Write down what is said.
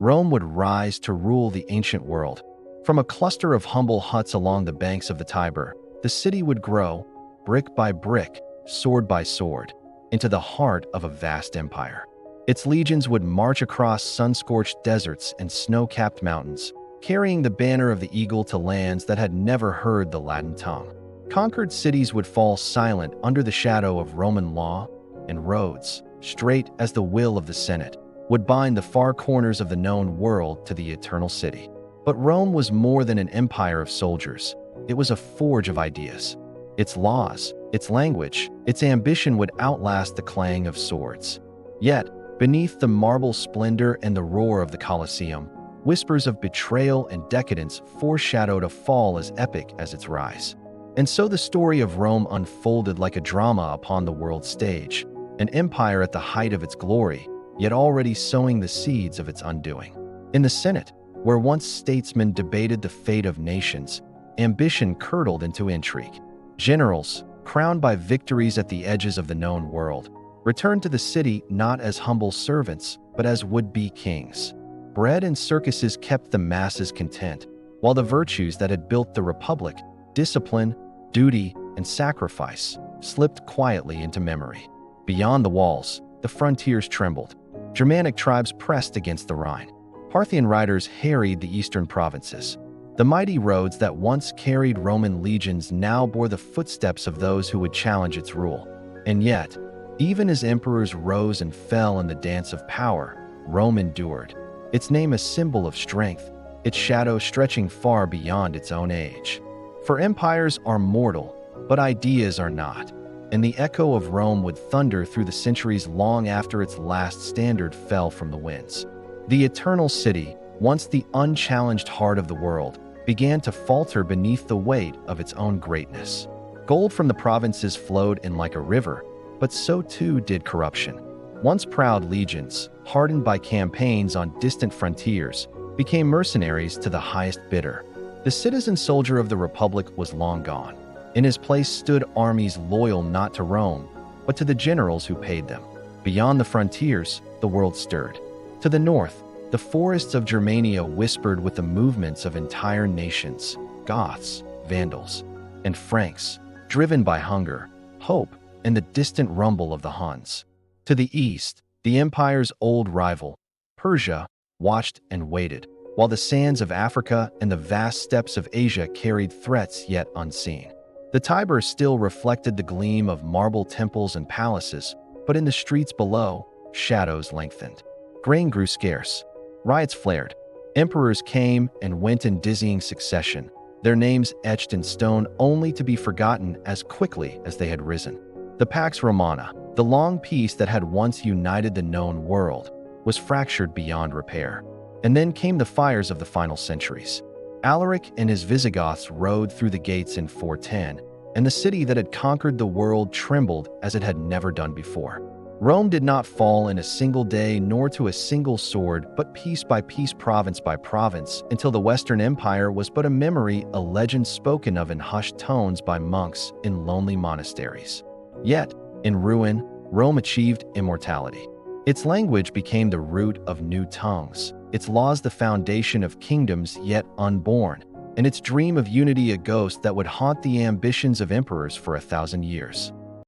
Rome would rise to rule the ancient world. From a cluster of humble huts along the banks of the Tiber, the city would grow, brick by brick, sword by sword, into the heart of a vast empire. Its legions would march across sun-scorched deserts and snow-capped mountains, carrying the banner of the eagle to lands that had never heard the Latin tongue. Conquered cities would fall silent under the shadow of Roman law, and roads, straight as the will of the Senate, would bind the far corners of the known world to the eternal city. But Rome was more than an empire of soldiers. It was a forge of ideas. Its laws, its language, its ambition would outlast the clang of swords. Yet, beneath the marble splendor and the roar of the Colosseum, whispers of betrayal and decadence foreshadowed a fall as epic as its rise. And so the story of Rome unfolded like a drama upon the world stage, an empire at the height of its glory, yet already sowing the seeds of its undoing. In the Senate, where once statesmen debated the fate of nations, ambition curdled into intrigue. Generals, crowned by victories at the edges of the known world, returned to the city not as humble servants, but as would-be kings. Bread and circuses kept the masses content, while the virtues that had built the republic, discipline, duty, and sacrifice, slipped quietly into memory. Beyond the walls, the frontiers trembled. Germanic tribes pressed against the Rhine. Parthian riders harried the eastern provinces. The mighty roads that once carried Roman legions now bore the footsteps of those who would challenge its rule. And yet, even as emperors rose and fell in the dance of power, Rome endured, its name a symbol of strength, its shadow stretching far beyond its own age. For empires are mortal, but ideas are not, and the echo of Rome would thunder through the centuries long after its last standard fell from the winds. The eternal city, once the unchallenged heart of the world, began to falter beneath the weight of its own greatness. Gold from the provinces flowed in like a river, but so too did corruption. Once proud legions, hardened by campaigns on distant frontiers, became mercenaries to the highest bidder. The citizen soldier of the Republic was long gone. In his place stood armies loyal not to Rome, but to the generals who paid them. Beyond the frontiers, the world stirred. To the north, the forests of Germania whispered with the movements of entire nations, Goths, Vandals, and Franks, driven by hunger, hope, and the distant rumble of the Huns. To the east, the empire's old rival, Persia, watched and waited, while the sands of Africa and the vast steppes of Asia carried threats yet unseen. The Tiber still reflected the gleam of marble temples and palaces, but in the streets below, shadows lengthened. Grain grew scarce. Riots flared. Emperors came and went in dizzying succession, their names etched in stone only to be forgotten as quickly as they had risen. The Pax Romana, the long peace that had once united the known world, was fractured beyond repair. And then came the fires of the final centuries. Alaric and his Visigoths rode through the gates in 410, and the city that had conquered the world trembled as it had never done before. Rome did not fall in a single day nor to a single sword, but piece by piece, province by province, until the Western Empire was but a memory, a legend spoken of in hushed tones by monks in lonely monasteries. Yet, in ruin, Rome achieved immortality. Its language became the root of new tongues, its laws the foundation of kingdoms yet unborn, and its dream of unity a ghost that would haunt the ambitions of emperors for 1,000 years.